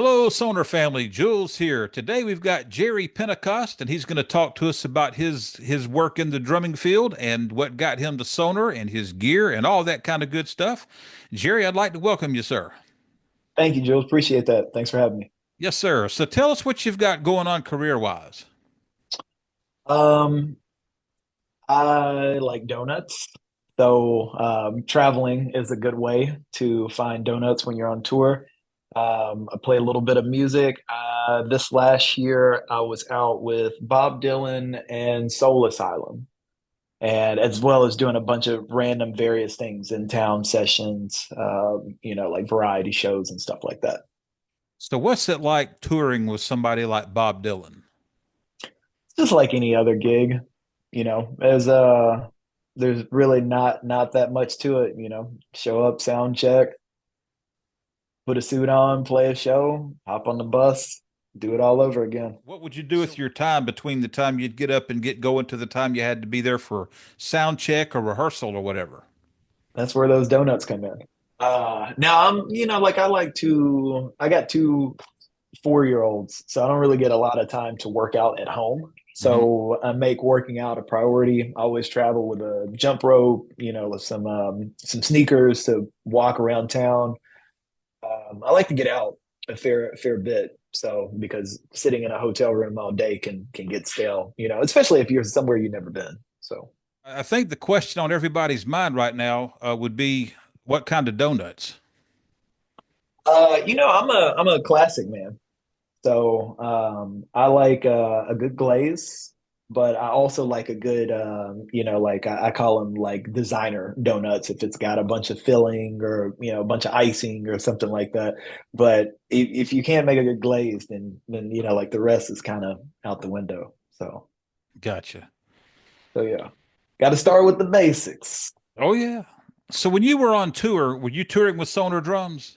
Hello, Sonor family. Jules here. Today we've got Jerry Pentecost, and he's going to talk to us about his work in the drumming field and what got him to Sonor and his gear and all that kind of good stuff. Jerry, I'd like to welcome you, sir. Thank you, Jules. Appreciate that. Thanks for having me. Yes, sir. So tell us what you've got going on career-wise. Um, I like donuts. So traveling is a good way to find donuts when you're on tour. I play a little bit of music. This last year, I was out with Bob Dylan and Soul Asylum, and as well as doing a bunch of random various things in town sessions, like variety shows and stuff like that. So what's it like touring with somebody like Bob Dylan? Just like any other gig, there's really not that much to it, show up, sound check, put a suit on, play a show, hop on the bus, do it all over again. What would you do with your time between the time you'd get up and get going to the time you had to be there for sound check or rehearsal or whatever? That's where those donuts come in. Now I got two 4 year olds, so I don't really get a lot of time to work out at home. Mhm. So I make working out a priority. I always travel with a jump rope, with some sneakers to walk around town. I like to get out a fair bit. So because sitting in a hotel room all day can get stale, especially if you're somewhere you've never been. So I think the question on everybody's mind right now would be what kind of donuts? I'm a classic man. So I like a good glaze, but I also like a good, like I call them like designer donuts if it's got a bunch of filling or a bunch of icing or something like that. But if you can't make a good glaze, then like the rest is kind of out the window. Gotcha. So yeah, got to start with the basics. Oh, yeah. So when you were on tour, were you touring with Sonor drums?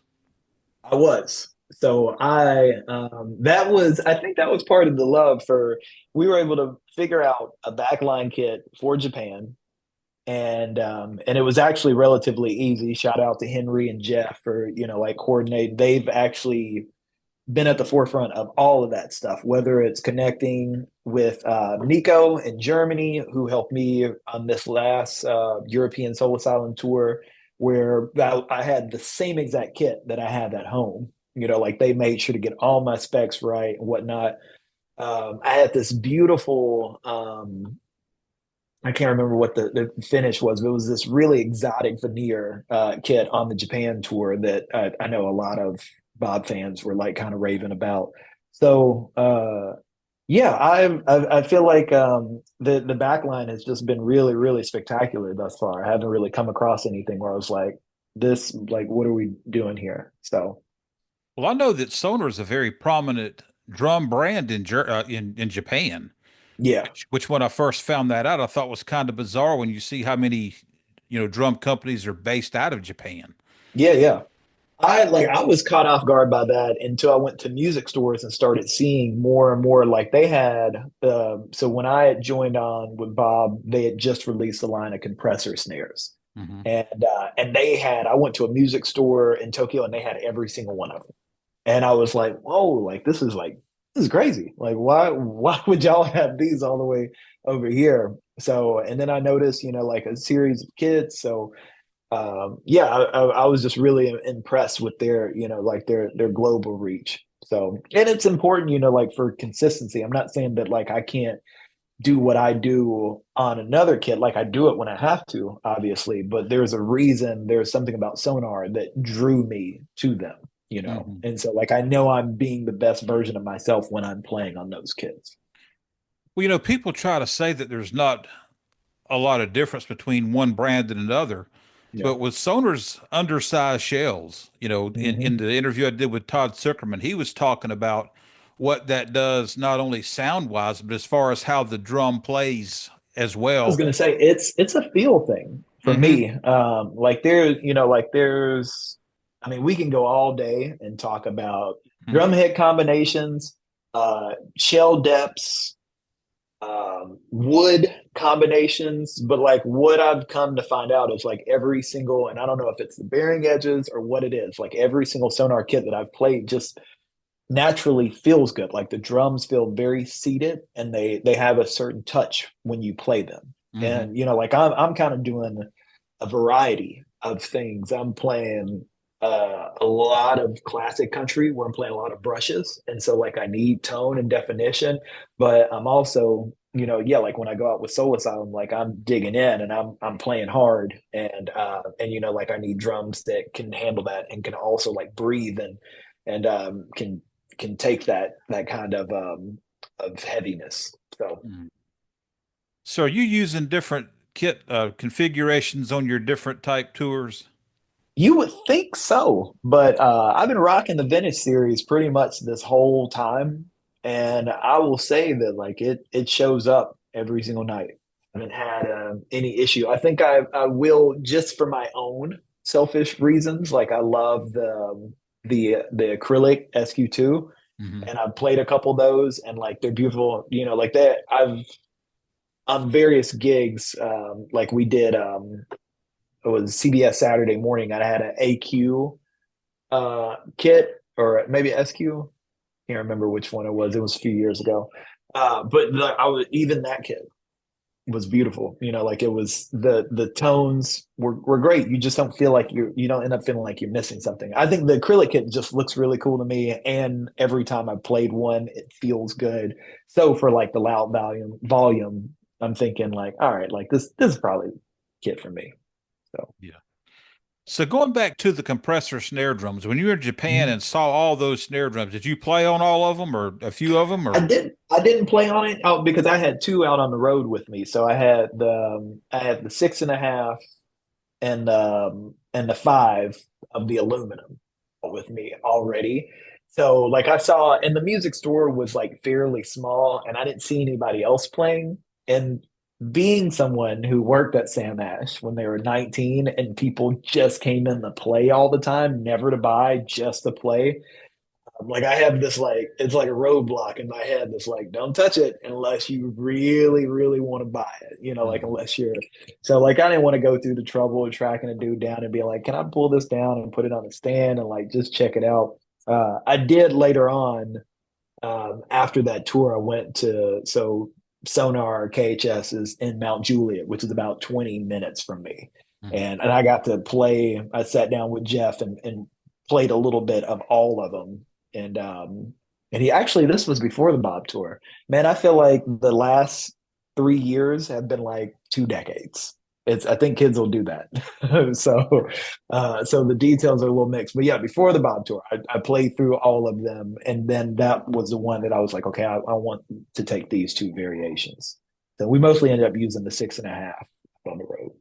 I was. So I think that was part of the love for, we were able to figure out a backline kit for Japan, and it was actually relatively easy. Shout out to Henry and Jeff for, like coordinate. They've actually been at the forefront of all of that stuff, whether it's connecting with Nico in Germany, who helped me on this last European Soul Asylum tour, where I had the same exact kit that I had at home. Like they made sure to get all my specs right and whatnot. I had this beautiful, I can't remember what the finish was, but it was this really exotic veneer kit on the Japan tour that I know a lot of Bob fans were like kind of raving about. So yeah, I feel like the back line has just been really, really spectacular thus far. I haven't really come across anything where I was like, this, like, what are we doing here? So Well, I know that Sonor is a very prominent drum brand in Japan, yeah, which when I first found that out, I thought was kind of bizarre when you see how many, drum companies are based out of Japan. yeah. I was caught off guard by that until I went to music stores and started seeing more and more. Like they had, so when I had joined on with Bob, they had just released a line of compressor snares, Hmm. and they had. I went to a music store in Tokyo and they had every single one of them, and I was like, whoa, this is crazy. Like why would y'all have these all the way over here? So and then I noticed, like a series of kids. So yeah, I was just really impressed with their, like their global reach. So, and it's important, like for consistency. I'm not saying that like I can't do what I do on another kit. Like I do it when I have to, obviously, but there's a reason. There's something about Sonar that drew me to them. Hmm. And so like I know I'm being the best version of myself when I'm playing on those kits. Well, people try to say that there's not a lot of difference between one brand and another. Yeah. But with Sonor's undersized shells, in Hmm. the interview I did with Todd Zuckerman, he was talking about what that does not only sound wise, but as far as how the drum plays as I was well. gonna say it's a feel thing for Hmm. me. Like there's, I mean, we can go all day and talk about drum hit combinations, shell depths, wood combinations, but like what I've come to find out is like every single, and I don't know if it's the bearing edges or what it is, like every single Sonar kit that I've played just naturally feels good. Like the drums feel very seated, and they have a certain touch when you play them. Hmm. And like I'm kind of doing a variety of things. I'm playing a lot of classic country where I'm playing a lot of brushes, and so like I need tone and definition, but I'm also yeah, like when I go out with Soul Asylum, like I'm digging in and I'm playing hard, and like I need drums that can handle that and can also like breathe and can take that kind of heaviness. So So are you using different kit configurations on your different type tours? you would think so, but I've been rocking the Vintage series pretty much this whole time, and I will say that like it shows up every single night. I haven't had any issue. I think I will just for my own selfish reasons. Like I love the acrylic SQ2, Hmm. and I've played a couple of those, and like they're beautiful. Like that. I've on various gigs, like we did. It was CBS Saturday Morning. I had an AQ kit or maybe SQ. Can't remember which one it was. It was a few years ago. But I was even that kit was beautiful. Like it was the tones were great. You just don't feel like you don't end up feeling like you're missing something. I think the acrylic kit just looks really cool to me, and every time I played one, it feels good. So for like the loud volume, I'm thinking like, all right, like this is probably a kit for me. So. Yeah. So going back to the compressor snare drums, when you were in Japan Mhm. and saw all those snare drums, did you play on all of them or a few of them I or? did. I didn't play on it out because I had two out on the road with me. So I had the 6.5 and the 5 of the aluminum with me already. So like I saw, and the music store was like fairly small, and I didn't see anybody else playing. And being someone who worked at Sam Ash when they were 19 and people just came in to play all the time, never to buy, just to play. Like I have this like it's like a roadblock in my head that's like don't touch it unless you really really want to buy it, like Mhm. unless you're so like I didn't want to go through the trouble of tracking a dude down and be like, can I pull this down and put it on a stand and like just check it out. I did later on. After that tour I went to Sonar KHS is in Mount Juliet, which is about 20 minutes from me, Mhm. and I got to play. I sat down with Jeff and played a little bit of all of them, and he actually this was before the Bob tour. Man, I feel like the last 3 years have been like 2 decades. It's I think kids will do that. So the details are a little mixed. But yeah, before the Bob tour, I played through all of them, and then that was the one that I was like, okay, I want to take these two variations. So we mostly ended up using the 6.5 on the road.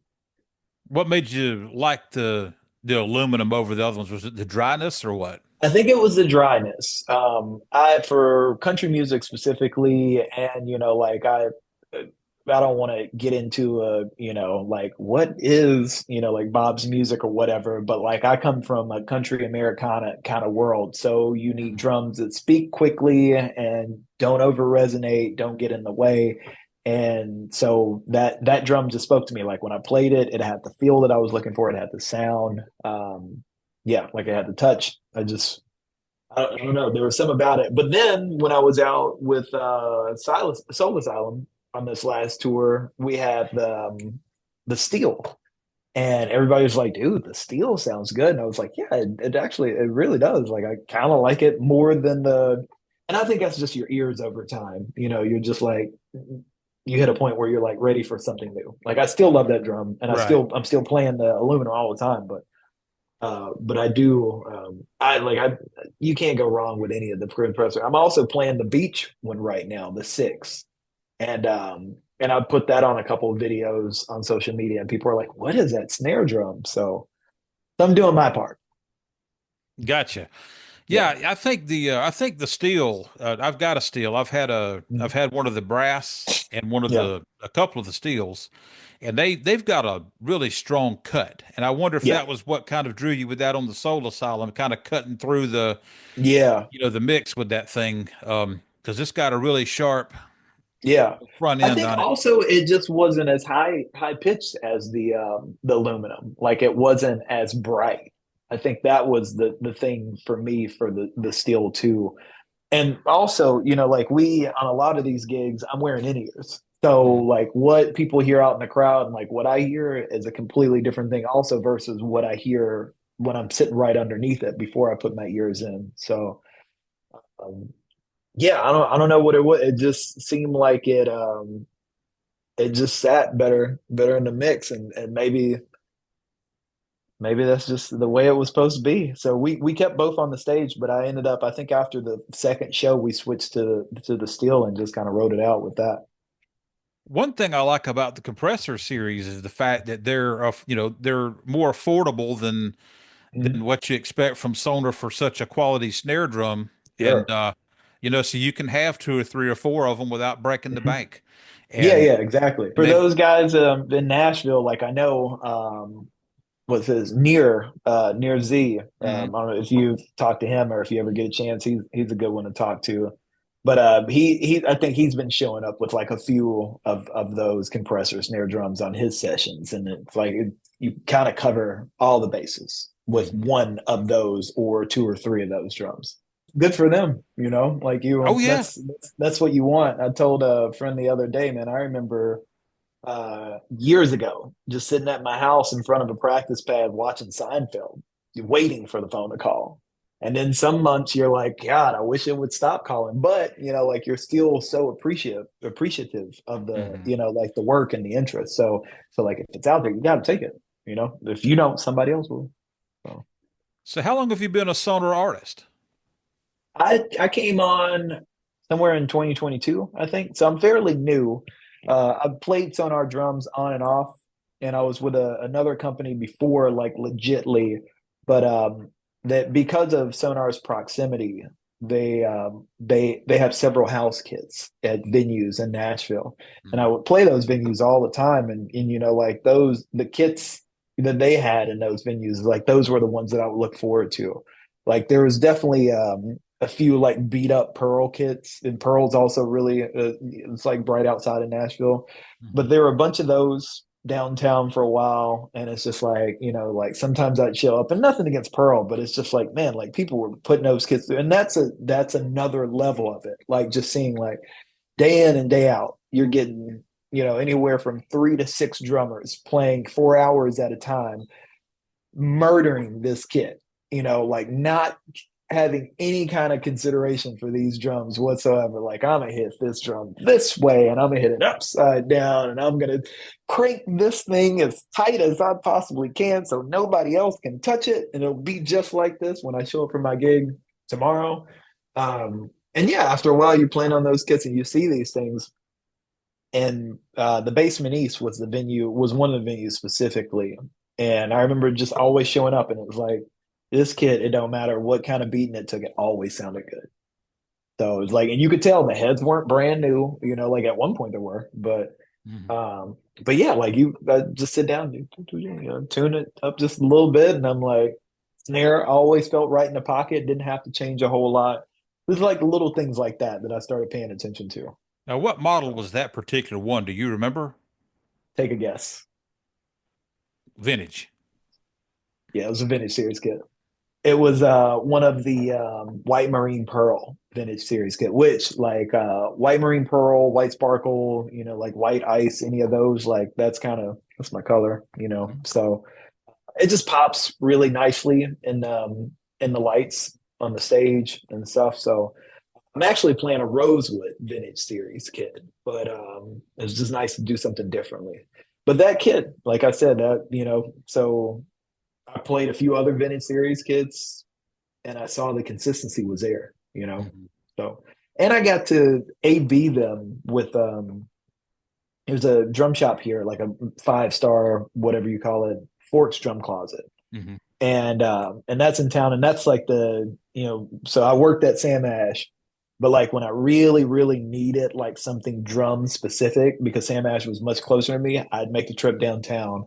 What made you like the aluminum over the other ones? Was it the dryness or what? I think it was the dryness. I for country music specifically, and like I don't want to get into like what is like Bob's music or whatever, but like I come from a country Americana kind of world, so you need Mhm. drums that speak quickly and don't over resonate, don't get in the way. And so that drum just spoke to me. Like when I played it, it had the feel that I was looking for. It had the sound. Yeah, like I had the touch. I don't know. There was some about it. But then when I was out with Soul Asylum on this last tour, we had the steel. And everybody was like, dude, the steel sounds good. And I was like, yeah, it actually, it really does. Like, I kind of like it more than and I think that's just your ears over time. You're just like, you hit a point where you're like ready for something new. Like, I still love that drum and Right. I'm still playing the aluminum all the time, but I do I you can't go wrong with any of the compressor. I'm also playing the beach one right now, the 6. And I put that on a couple of videos on social media and people are like, what is that snare drum? So I'm doing my part. Gotcha. Yeah. Yeah, I think the steel. I've got a steel. Mm. I've had one of the brass and one of Yeah. the a couple of the steels, and they've got a really strong cut. And I wonder if Yeah. that was what kind of drew you with that on the Soul Asylum, kind of cutting through the Yeah. the mix with that thing. Because it's got a really sharp Yeah. front I end think on it. also it just wasn't as high pitched as the aluminum. Like it wasn't as bright. I think that was the thing for me for the steel too. And also, like we on a lot of these gigs, I'm wearing in-ears. So like what people hear out in the crowd and like what I hear is a completely different thing also versus what I hear when I'm sitting right underneath it before I put my ears in. So yeah, I don't know what it was. It just seemed like it just sat better in the mix, and maybe that's just the way it was supposed to be. So we kept both on the stage, but I ended up, I think after the second show we switched to the steel and just kind of wrote it out with that. One thing I like about the compressor series is the fact that they're, they're more affordable than Mhm. what you expect from Sonor for such a quality snare drum. And, Sure. so you can have two or three or four of them without breaking the Mhm. bank. Yeah, And, yeah, exactly. and For they've, those guys in Nashville, like I know what's his near Z. mhm. I don't know if you've talked to him or if you ever get a chance. He's a good one to talk to. But he I think he's been showing up with like a few of those compressor snare drums on his sessions, and it's like you kind of cover all the bases with Mhm. one of those or two or three of those drums. Good for them, like Oh you. yeah. That's what you want. I told a friend the other day, man. I remember years ago, just sitting at my house in front of a practice pad watching Seinfeld, waiting for the phone to call. And then some months you're like, God, I wish it would stop calling. But like you're still so appreciative of the, Mhm. like the work and the interest. So like if it's out there, you got to take it. If you don't, somebody else will. So. So how long have you been a Sonor artist? I came on somewhere in 2022, I think. So I'm fairly new. I've played Sonar drums on and off, and I was with another company before, like legitly, but that because of Sonar's proximity, they have several house kits at venues in Nashville, and I Mhm. would play those venues all the time, and like those the kits that they had in those venues, like those were the ones that I would look forward to. Like there was definitely a few like beat up Pearl kits, and Pearl's also really it's like right outside of Nashville, but Mhm. there were a bunch of those downtown for a while, and it's just like like sometimes I'd show up, and nothing against Pearl, but it's just like man, like people were putting those kits through, and that's another level of it, like just seeing like day in and day out, you're getting anywhere from 3 to 6 drummers playing 4 hours at a time murdering this kid, like not having any kind of consideration for these drums whatsoever. Like, I'm gonna hit this drum this way and I'm gonna hit it upside down and I'm gonna crank this thing as tight as I possibly can so nobody else can touch it. And it'll be just like this when I show up for my gig tomorrow. And yeah, after a while, you plan on those kits and you see these things. And the Basement East was one of the venues specifically. And I remember just always showing up, and it was like this kid. It don't matter what kind of beating it took, it always sounded good. So it was like, and you could tell the heads weren't brand new. Like at one point there were, Mhm. but yeah, like you just sit down, tune it up just a little bit, and I'm like, snare always felt right in the pocket. Didn't have to change a whole lot. There's like little things like that that I started paying attention to. Now, what model was that particular one? Do you remember? Take a guess. Vintage. Yeah, it was a vintage series kit. It was one of the White Marine Pearl vintage series kit, which like White Marine Pearl, White Sparkle, like White Ice, any of those, like that's my color. So it just pops really nicely in the lights on the stage and stuff. So I'm actually playing a Rosewood vintage series kit, but it's just nice to do something differently. But that kit, like I said, that so I played a few other vintage series kits and I saw the consistency was there. Mhm. So, and I got to A/B them with there's a drum shop here, like a 5-star, whatever you call it, Forks Drum Closet, Mhm. and that's in town, and that's like so I worked at Sam Ash, but like when I really really needed like something drum specific because Sam Ash was much closer to me, I'd make the trip downtown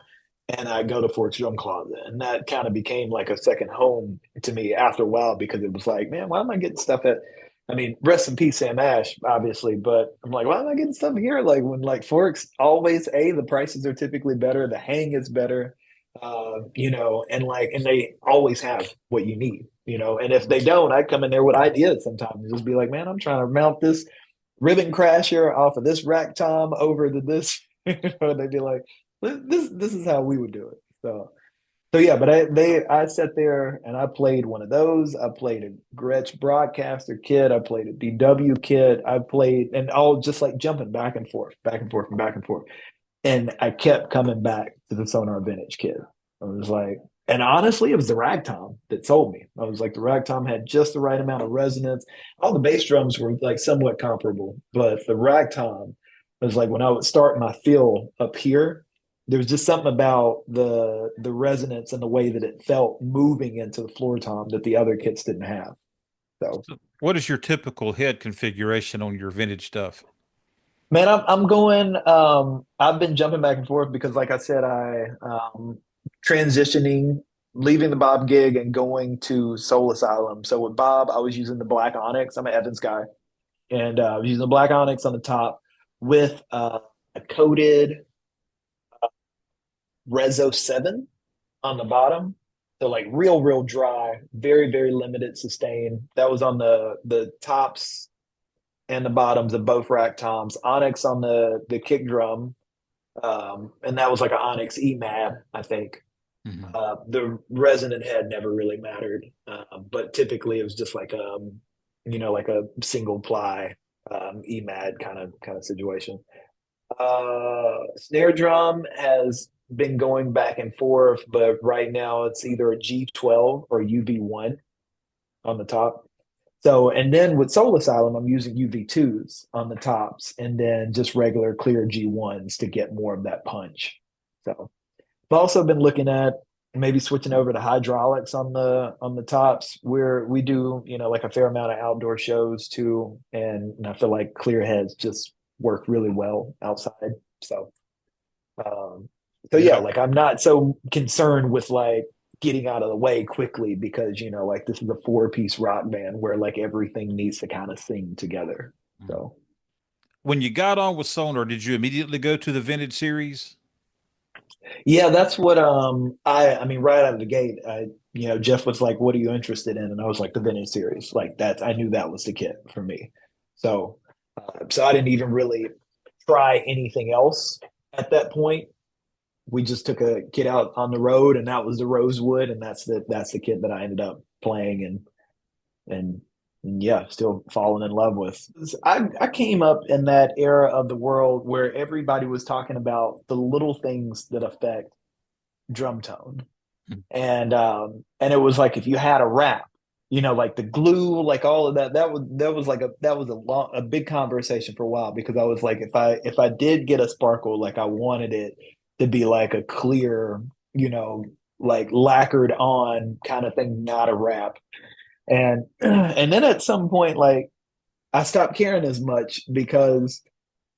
and I go to Forks Drum Closet, and that kind of became like a second home to me after a while because it was like, man, why am I getting stuff at? I mean, rest in peace, Sam Ash, obviously, but I'm like, why am I getting stuff here? Like when like Forks always the prices are typically better, the hang is better, and they always have what you need, and if they don't, I come in there with ideas sometimes and just be like, man, I'm trying to mount this ribbon crasher off of this rack tom over to this. They'd be like, this is how we would do it. So yeah, but I sat there and I played one of those. I played a Gretsch broadcaster kit. I played a DW kit. I played and all just like jumping back and forth, back and forth, and back and forth. And I kept coming back to the Sonar Vintage kit. I was like, and honestly, it was the ragtime that sold me. I was like, the ragtime had just the right amount of resonance. All the bass drums were like somewhat comparable, but the ragtime was like when I would start my fill up here, there was just something about the resonance and the way that it felt moving into the floor tom that the other kits didn't have. So So what is your typical head configuration on your vintage stuff? man, I'm going. I've been jumping back and forth because, like I said, I transitioning, leaving the Bob gig and going to Soul Asylum. So with Bob, I was using the Black Onyx. I'm an Evans guy, and I was using the Black Onyx on the top with a coated Rezo 7 on the bottom. So like real dry, very limited sustain. That was on the tops and the bottoms of both rack toms. Onyx on the kick drum, and that was like an Onyx EMAD, I think. Mhm. The resonant head never really mattered, but typically it was just like like a single ply EMAD kind of situation. Snare drum has been going back and forth, but right now it's either a G12 or UV1 on the top. So, and then with Soul Asylum, I'm using UV2s on the tops and then just regular clear G1s to get more of that punch. So, I've also been looking at maybe switching over to hydraulics on the tops where we do, like a fair amount of outdoor shows too. And I feel like clear heads just work really well outside. Um, so yeah, Yeah. like I'm not so concerned with like getting out of the way quickly because like this is a four-piece rock band where like everything needs to kind of sing together. So When you got on with Sonar, did you immediately go to the vintage series? yeah, that's what I mean right out of the gate, Jeff was like, "What are you interested in?" And I was like, "The vintage series." Like that, I knew that was the kit for me. So so I didn't even really try anything else at that point. We just took a kid out on the road and that was the Rosewood and that's the kid that I ended up playing and yeah, still falling in love with. I came up in that era of the world where everybody was talking about the little things that affect drum tone. And it was like if you had a wrap, like the glue, like all of that, that was a big conversation for a while because I was like, if I did get a sparkle, like I wanted it to be like a clear, you know, like lacquered on kind of thing, not a wrap. And and then at some point, like I stopped caring as much because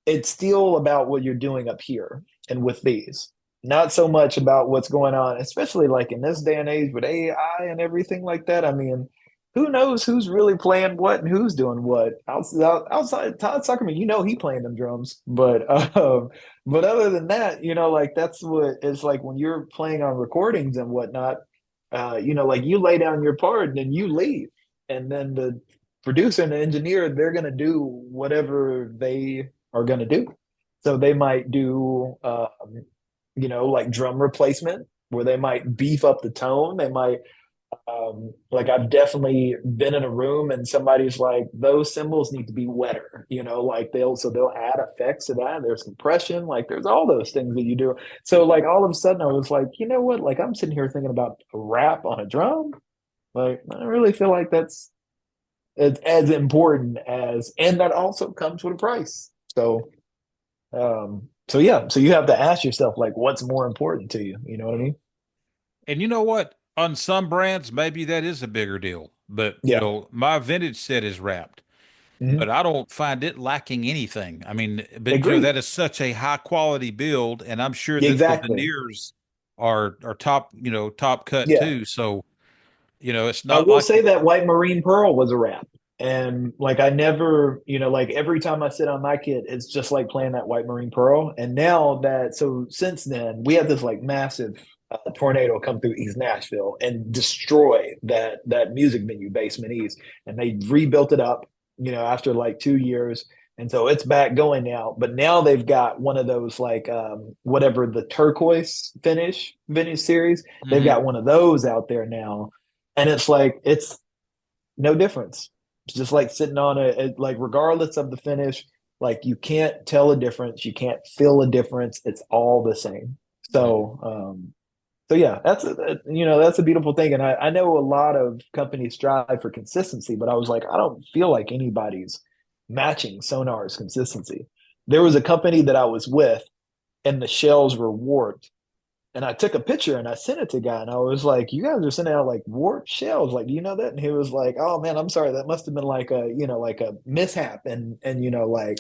it's still about what you're doing up here and with these. Not so much about what's going on, especially like in this day and age with AI and everything like that. I mean, who knows who's really playing what and who's doing what? Outside Todd Suckerman, he playing them drums, but other than that, like that's what it's like when you're playing on recordings and whatnot. Like you lay down your part and then you leave, and then the producer and the engineer they're gonna do whatever they are going to do. So they might do, like drum replacement, where they might beef up the tone. They might, like I've definitely been in a room and somebody's like, those cymbals need to be wetter, like they'll add effects to that. There's compression, like there's all those things that you do. So like all of a sudden I was like, you know what? Like I'm sitting here thinking about a rap on a drum. Like I really feel like that's as important as, and that also comes with a price. So yeah, so you have to ask yourself like, what's more important to you? You know what I mean? And you know what? On some brands, maybe that is a bigger deal. But, Yeah. my vintage set is wrapped, but Hmm. I don't find it lacking anything. I mean, but, that Agreed. is such a high quality build. And I'm sure Yeah, that the exactly. veneers are top, top cut Yeah. too. So, it's I not will like say that White Marine Pearl was a wrap. And like I never, like every time I sit on my kit, it's just like playing that White Marine Pearl. And now that, so since then, we have this like massive a tornado come through East Nashville and destroy that music venue, Basement East, and they rebuilt it up, after like 2 years. And so it's back going now, but now they've got one of those like whatever the turquoise finish series. They've Hmm. got one of those out there now, and it's like it's no difference. It's just like sitting on like regardless of the finish, like you can't tell a difference, you can't feel a difference. It's all the same. So yeah, that's a beautiful thing. And I know a lot of companies strive for consistency, but I was like, I don't feel like anybody's matching Sonar's consistency. There was a company that I was with, and the shells were warped. And I took a picture and I sent it to a guy, and I was like, "You guys are sending out like warped shells. Like, do you know that?" And he was like, "Oh man, I'm sorry. That must have been like a mishap and like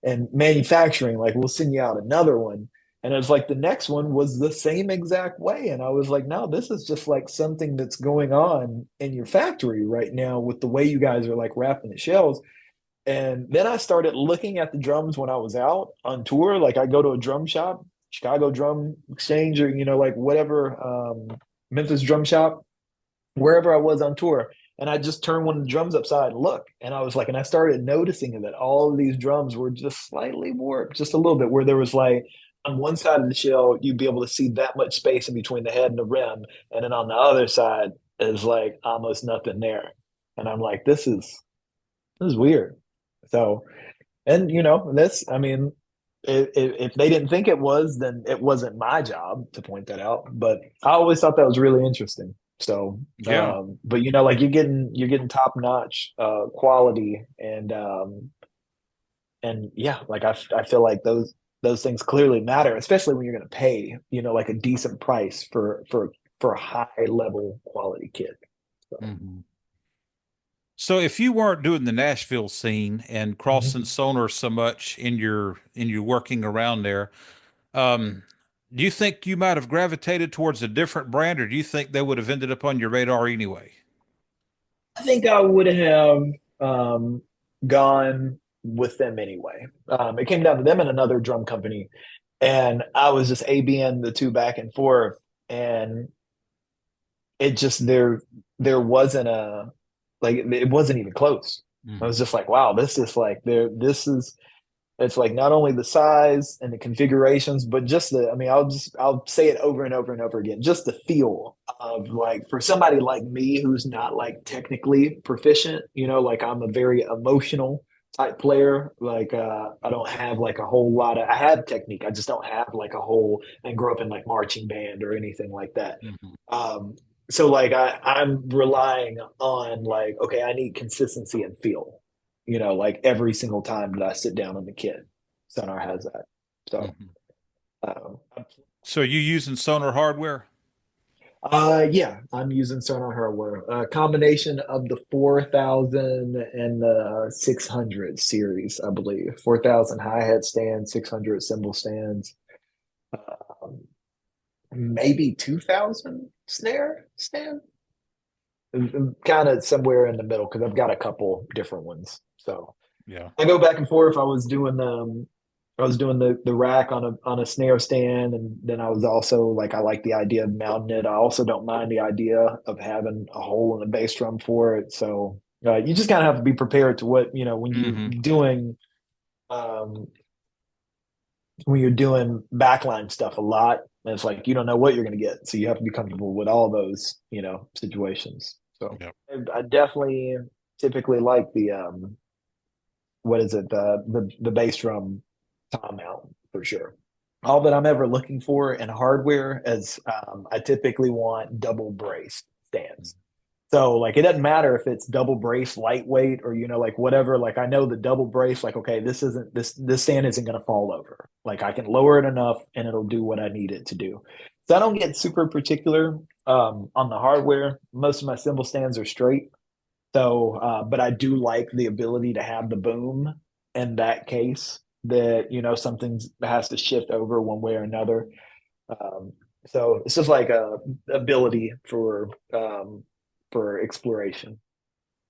and manufacturing. Like, we'll send you out another one." And it was like the next one was the same exact way. And I was like, "No, this is just like something that's going on in your factory right now with the way you guys are like wrapping the shells." And then I started looking at the drums when I was out on tour. Like I go to a drum shop, Chicago Drum Exchange, or like whatever, Memphis Drum Shop, wherever I was on tour. And I just turned one of the drums upside and look. And I was like, and I started noticing that all of these drums were just slightly warped, just a little bit, where there was like on one side of the shell, you'd be able to see that much space in between the head and the rim. And then on the other side is like almost nothing there. And I'm like, this is weird. So, and that's, I mean, if they didn't think it was, then it wasn't my job to point that out. But I always thought that was really interesting. So, Yeah. but like you're getting top notch quality, and yeah, like I feel like those things clearly matter, especially when you're going to pay like a decent price for a high level quality kit. So, Hmm. So if you weren't doing the Nashville scene and crossing mhm. Sonor so much in your working around there, um, do you think you might have gravitated towards a different brand, or do you think they would have ended up on your radar anyway? I think I would have gone with them anyway. It came down to them and another drum company, and I was just ABing the two back and forth, and it just there wasn't a like it wasn't even close. I was Hmm. just like, wow, this is like there. This is it's like not only the size and the configurations, but just I mean, I'll say it over and over and over again. Just the feel of like for somebody like me who's not like technically proficient, like I'm a very emotional type player. Like I don't have like a whole lot of I have technique. I just don't have like a whole and grew up in like marching band or anything like that. Hmm. Um, so like I'm relying on like, okay, I need consistency and feel, like every single time that I sit down on the kit. Sonar has that. So Hmm. um, So you using Sonor hardware? yeah, I'm using Sonar hardware. A combination of the 4000 and the 600 series, I believe. 4000 hi-hat stands, 600 cymbal stands, um, maybe 2000 snare stand. Kind of somewhere in the middle because I've got a couple different ones. So Yeah. I go back and forth. I was doing the rack on a snare stand, and then I was also like I like the idea of mounting it. I also don't mind the idea of having a hole in the bass drum for it. So you just kind of have to be prepared to what when you're Hmm. doing um, backline stuff a lot. It's like you don't know what you're going to get, so you have to be comfortable with all those situations. So Yeah. I definitely typically like the what is it the bass drum tom out for sure. All that I'm ever looking for in hardware is I typically want double brace stands. So like it doesn't matter if it's double brace lightweight or like whatever. Like I know the double brace, like okay, this stand isn't gonna fall over. Like I can lower it enough and it'll do what I need it to do. So I don't get super particular on the hardware. Most of my cymbal stands are straight. So but I do like the ability to have the boom in that case that something has to shift over one way or another. Um, so it's just like a ability for exploration.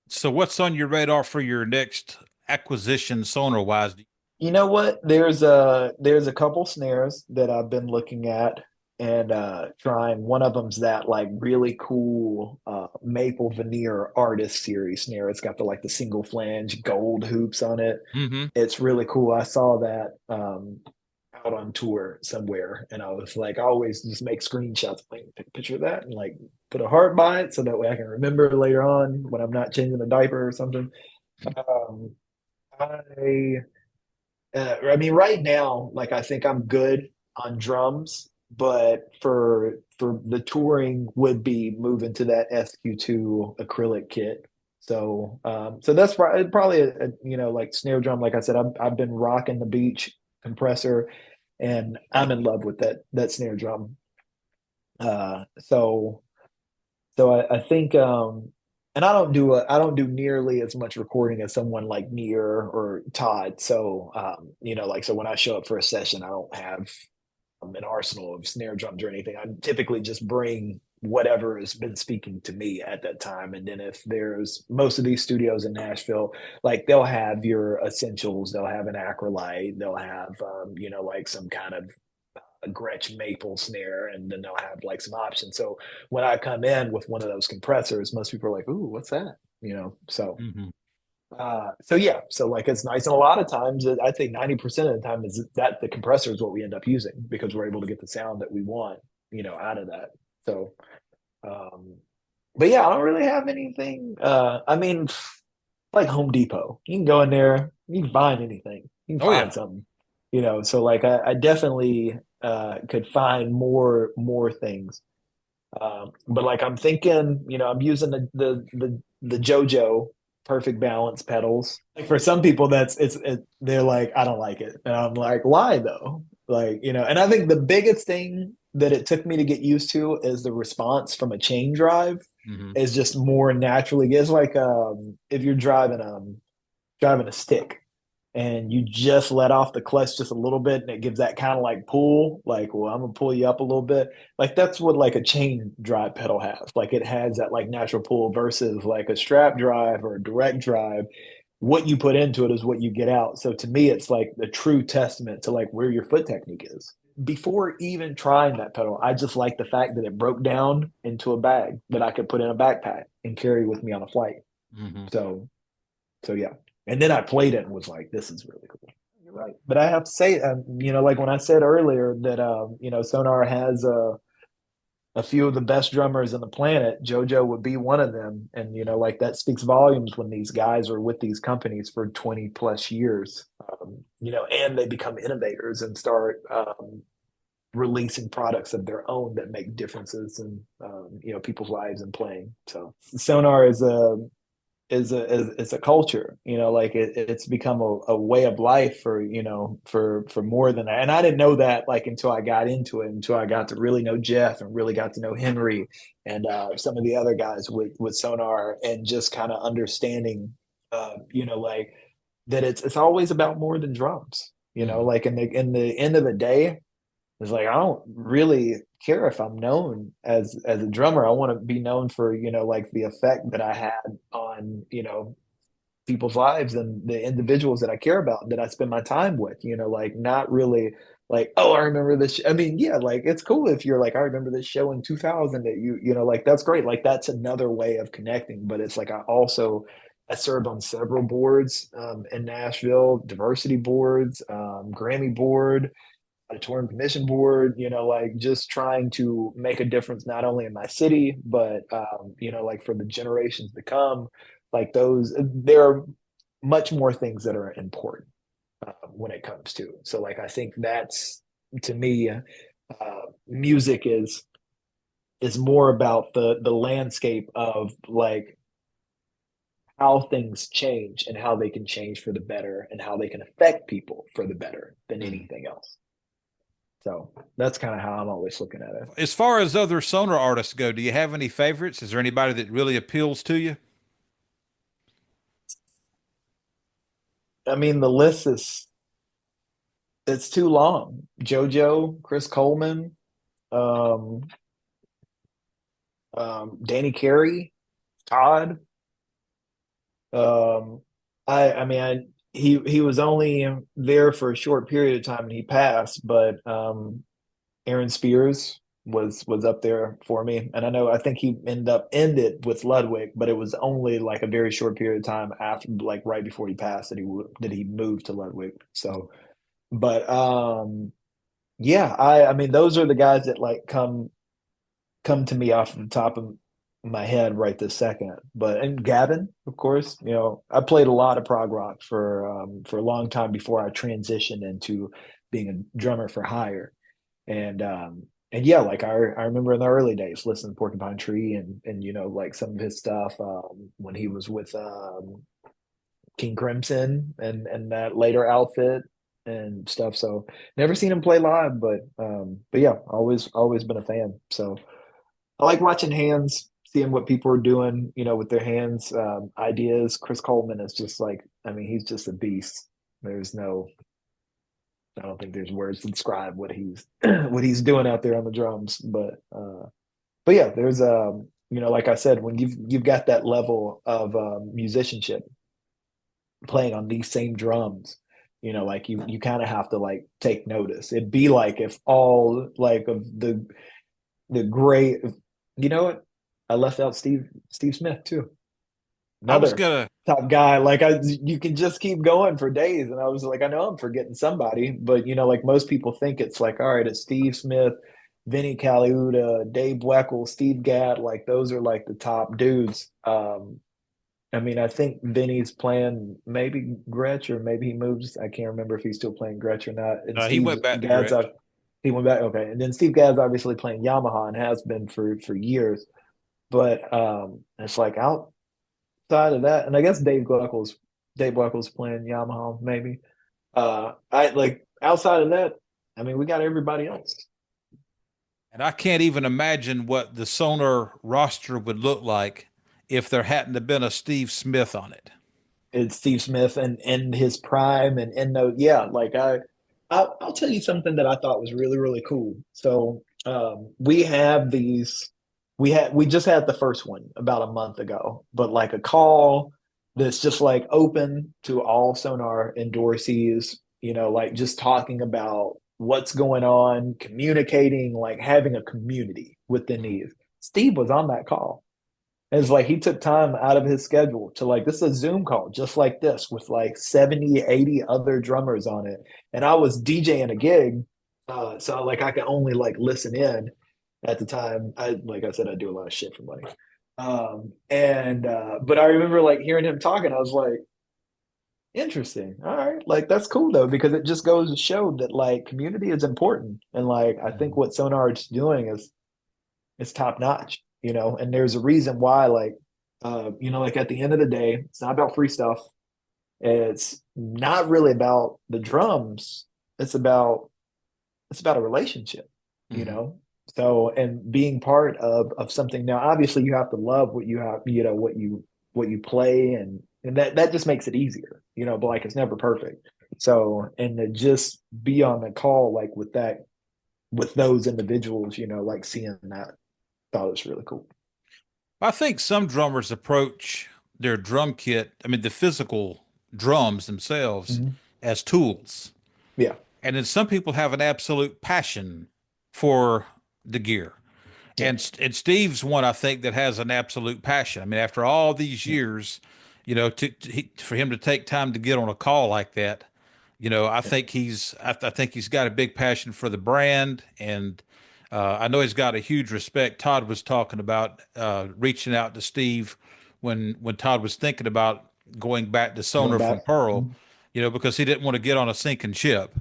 So what's on your radar for your next acquisition Sonor wise? You know what? There's a couple snares that I've been looking at. and trying one of them's that like really cool maple veneer artist series snare. It's got the like the single flange gold hoops on it. Mm-hmm. It's really cool. I saw that out on tour somewhere, and I was like, I always just make screenshots, like take a picture of that and like put a heart by it so that way I can remember later on when I'm not changing a diaper or something. Um, I I mean, right now, like I think I'm good on drums, but for the touring would be moving to that SQ2 acrylic kit. So that's probably you know, like snare drum. Like I said, I've been rocking the Beach compressor, and I'm in love with that snare drum. Uh, so I think and I don't do nearly as much recording as someone like Near or Todd. So you know, like so when I show up for a session, I don't have an arsenal of snare drums or anything. I typically just bring whatever has been speaking to me at that time. And then if there's most of these studios in Nashville, like they'll have your essentials, they'll have an acrylite, they'll have you know, like some kind of a Gretsch maple snare, and then they'll have like some options. So when I come in with one of those compressors, most people are like, "Ooh, what's that?" You know. Mm-hmm. So yeah, so like it's nice, and a lot of times, I think 90% of the time is that the compressor is what we end up using because we're able to get the sound that we want, you know, out of that. So, um, but yeah, I don't really have anything. I mean, like Home Depot, you can go in there, you can find anything, you can Oh find yeah. something, you know. So like, I definitely could find more things. But like I'm thinking, you know, I'm using the JoJo perfect balance pedals. Like for some people, they're like, I don't like it, and I'm like, why though? Like, you know, and I think the biggest thing that it took me to get used to is the response from a chain drive Mm-hmm. is just more naturally. It's like if you're driving a stick and you just let off the clutch just a little bit and it gives that kind of like pull, like, well, I'm gonna pull you up a little bit. Like that's what like a chain drive pedal has. Like it has that like natural pull versus like a strap drive or a direct drive. What you put into it is what you get out. So to me, it's like the true testament to like where your foot technique is. Before even trying that pedal, I just like the fact that it broke down into a bag that I could put in a backpack and carry with me on a flight. Mm-hmm. So yeah, and then I played it and was like, "This is really cool." You're right, but I have to say, you know, like when I said earlier that you know, Sonor has a few of the best drummers on the planet. JoJo would be one of them, and you know, like that speaks volumes when these guys are with these companies for 20 plus years. You know, and they become innovators and start releasing products of their own that make differences in you know, people's lives and playing. So Sonor is a culture, you know, like it's become a way of life for, you know, for more than that. And I didn't know that like until I got into it, until I got to really know Jeff and really got to know Henry and some of the other guys with Sonor, and just kind of understanding you know, like that it's always about more than drums, you know, Mm-hmm. like in the end of the day, it's like I don't really care if I'm known as a drummer. I want to be known for, you know, like the effect that I had on, you know, people's lives and the individuals that I care about, that I spend my time with, you know, like not really like, oh, I remember this. I mean, yeah, like it's cool if you're like, I remember this show in 2000 that you know, like that's great. Like that's another way of connecting. But it's like I served on several boards in Nashville, diversity boards, Grammy board, auditorium commission board, you know, like just trying to make a difference not only in my city, but you know, like for the generations to come. Like those, there are much more things that are important when it comes to. So, like, I think that's to me, music is more about the landscape of like how things change and how they can change for the better and how they can affect people for the better than Mm-hmm. anything else. So that's kind of how I'm always looking at it. As far as other Sonor artists go, do you have any favorites? Is there anybody that really appeals to you? I mean, the list is it's too long. JoJo, Chris Coleman, um, Danny Carey, Todd. Um, I mean, he was only there for a short period of time and he passed, but Aaron Spears. was up there for me. And I think he ended with Ludwig, but it was only like a very short period of time after, like right before he passed, that he moved to Ludwig. So, but yeah, I mean those are the guys that like come to me off the top of my head right this second. But and Gavin, of course, I played a lot of prog rock for a long time before I transitioned into being a drummer for hire. And yeah, like I remember in the early days listening to Porcupine Tree and like some of his stuff when he was with King Crimson and that later outfit and stuff. So never seen him play live, but yeah, always been a fan. So I like watching hands, seeing what people are doing, with their hands, ideas. Chris Coleman is just like, I mean, he's just a beast. There's no, I don't think there's words to describe what he's what he's doing out there on the drums. But yeah, there's like I said, when you've got that level of musicianship playing on these same drums, like you kind of have to like take notice. It'd be like if all like of the great, you know what? I left out Steve Smith too. I was Another gonna top guy. Like you can just keep going for days. And I was like, I know I'm forgetting somebody, but like most people think it's like, all right, it's Steve Smith, Vinny Caliuta, Dave Weckl, Steve Gadd. Like those are like the top dudes. I mean, I think Vinny's playing maybe Gretsch or maybe he moves. I can't remember if he's still playing Gretsch or not. And he Steve went back to Gadd's Gretsch. up. He went back. Okay. And then Steve Gadd's obviously playing Yamaha and has been for years. But it's like outside of that, and I guess Dave Buckles playing Yamaha, maybe. I like outside of that, I mean, we got everybody else. And I can't even imagine what the Sonor roster would look like if there hadn't have been a Steve Smith on it. It's Steve Smith and in his prime and no, yeah, like I'll tell you something that I thought was really, really cool. So we have these we just had the first one about a month ago, but like a call that's just like open to all Sonar endorsees, like just talking about what's going on, communicating, like having a community within these. Steve was on that call. And it's like he took time out of his schedule to like, this is a Zoom call just like this with like 70, 80 other drummers on it. And I was DJing a gig. So like I could only like listen in at the time. Like I said, I do a lot of shit for money. But I remember like hearing him talking, I was like, interesting. All right. Like that's cool though, because it just goes to show that like community is important. And like I think Mhm. what Sonar is doing is top notch, and there's a reason why, like, like at the end of the day, it's not about free stuff. It's not really about the drums. It's about a relationship, you Mhm. know. So and being part of something now, obviously you have to love what you have, what you play and that just makes it easier, but like it's never perfect. So and to just be on the call like with those individuals, like seeing that thought was really cool. I think some drummers approach their drum kit, I mean, the physical drums themselves, Mhm. as tools. Yeah. And then some people have an absolute passion for the gear. Yeah. And Steve's one I think that has an absolute passion. I mean, after all these Yeah. years, for him to take time to get on a call like that, Yeah. I think he's got a big passion for the brand, and I know he's got a huge respect. Todd was talking about reaching out to Steve when Todd was thinking about going back to Going Sonor from back. Pearl, Mhm. because he didn't want to get on a sinking ship.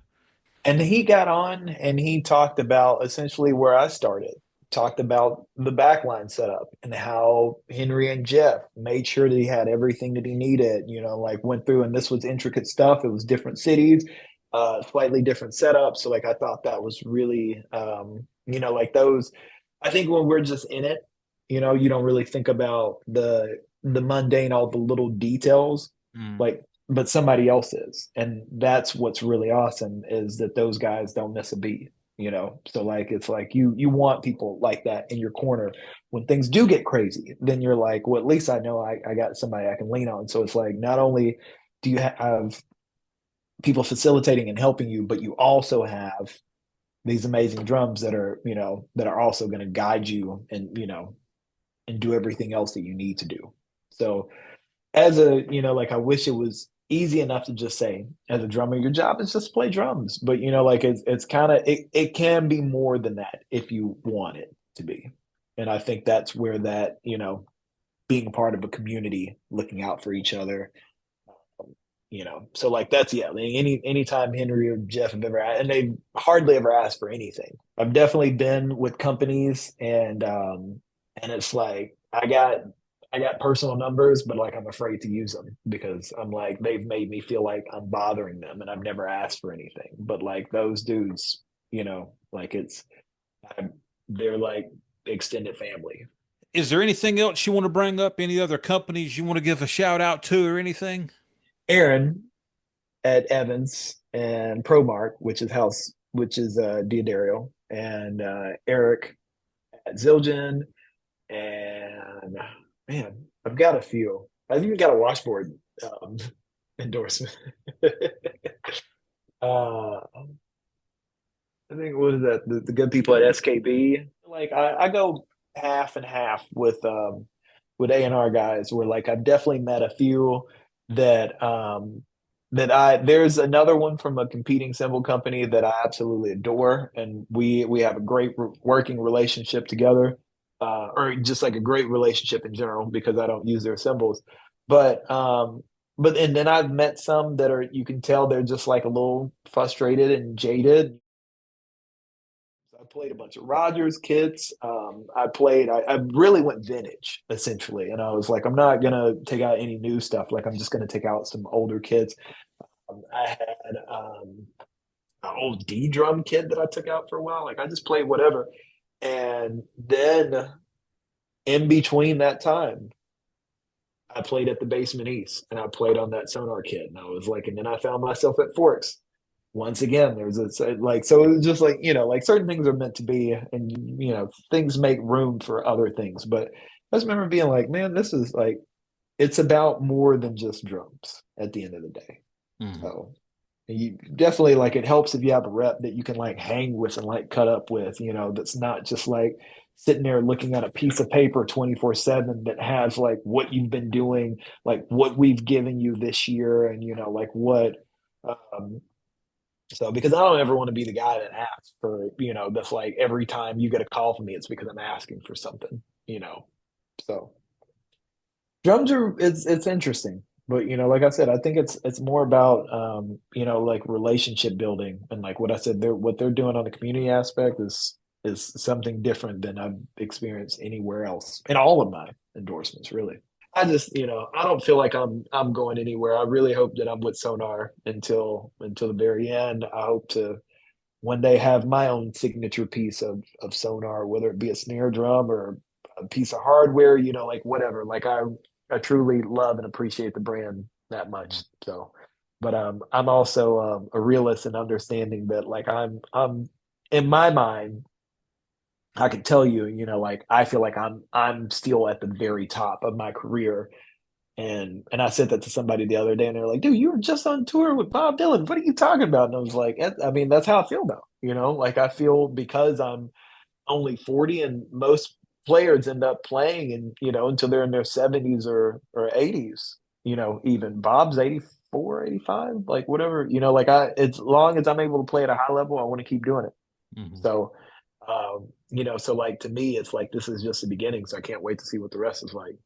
And he got on and he talked about essentially where I started, talked about the backline setup and how Henry and Jeff made sure that he had everything that he needed, like went through and this was intricate stuff. It was different cities, slightly different setups. So like I thought that was really like those I think when we're just in it, you don't really think about the mundane, all the little details. Mm. Like but somebody else is. And that's what's really awesome is that those guys don't miss a beat, So like it's like you want people like that in your corner. When things do get crazy, then you're like, well, at least I know I got somebody I can lean on. So it's like not only do you have people facilitating and helping you, but you also have these amazing drums that are, that are also going to guide you and, and do everything else that you need to do. So as a, like I wish it was easy enough to just say, as a drummer, your job is just play drums. But like it's kind of it can be more than that if you want it to be. And I think that's where that, being a part of a community, looking out for each other, so like that's yeah, like anytime Henry or Jeff have ever and they hardly ever asked for anything. I've definitely been with companies and it's like I got personal numbers, but like I'm afraid to use them because I'm like they've made me feel like I'm bothering them and I've never asked for anything. But like those dudes, like I, they're like extended family. Is there anything else you want to bring up? Any other companies you want to give a shout out to or anything? Aaron at Evans and Promark, which is Diodario, and Eric at Zildjian, and man, I've got a few. I've even got a washboard um, endorsement. uh, I think what is that? The good people at SKB. Like I go half and half with A&R guys. Where like I've definitely met a few that there's another one from a competing cymbal company that I absolutely adore, and we have a great working relationship together, or just like a great relationship in general because I don't use their cymbals, but and then I've met some that are you can tell they're just like a little frustrated and jaded. I played a bunch of Rogers kits. I really went vintage essentially, and I was like, I'm not gonna take out any new stuff. Like I'm just gonna take out some older kits. I had an old D drum kit that I took out for a while. Like I just played whatever, and then in between that time, I played at the Basement East, and I played on that Sonor kit, and I was like, and then I found myself at Forks once again. There's a like so it was just like like certain things are meant to be, and things make room for other things. But I just remember being like, man, this is like it's about more than just drums at the end of the day. Mhm. So you definitely like it helps if you have a rep that you can like hang with and like cut up with, that's not just like sitting there looking at a piece of paper 24/7 that has like what you've been doing, like what we've given you this year, and like what um so because I don't ever want to be the guy that asks for, that's like every time you get a call from me, it's because I'm asking for something, So drums are it's interesting, but like I said, I think it's more about like relationship building, and like what I said, what they're doing on the community aspect is something different than I've experienced anywhere else in all of my endorsements, really. I just, I don't feel like I'm going anywhere. I really hope that I'm with Sonar until the very end. I hope to one day have my own signature piece of Sonar, whether it be a snare drum or a piece of hardware, like whatever. Like I truly love and appreciate the brand that much. So, but I'm also a realist and understanding that like I'm in my mind, I could tell you, like I feel like I'm still at the very top of my career. And I said that to somebody the other day, and they're like, "Dude, you were just on tour with Bob Dylan. What are you talking about?" And I was like, "I mean, that's how I feel now. Like I feel because I'm only 40, and most players end up playing and until they're in their 70s or 80s. Even Bob's 84, 85, like whatever. Like as long as I'm able to play at a high level, I want to keep doing it. Mhm. So, so like to me, it's like this is just the beginning. So I can't wait to see what the rest is like."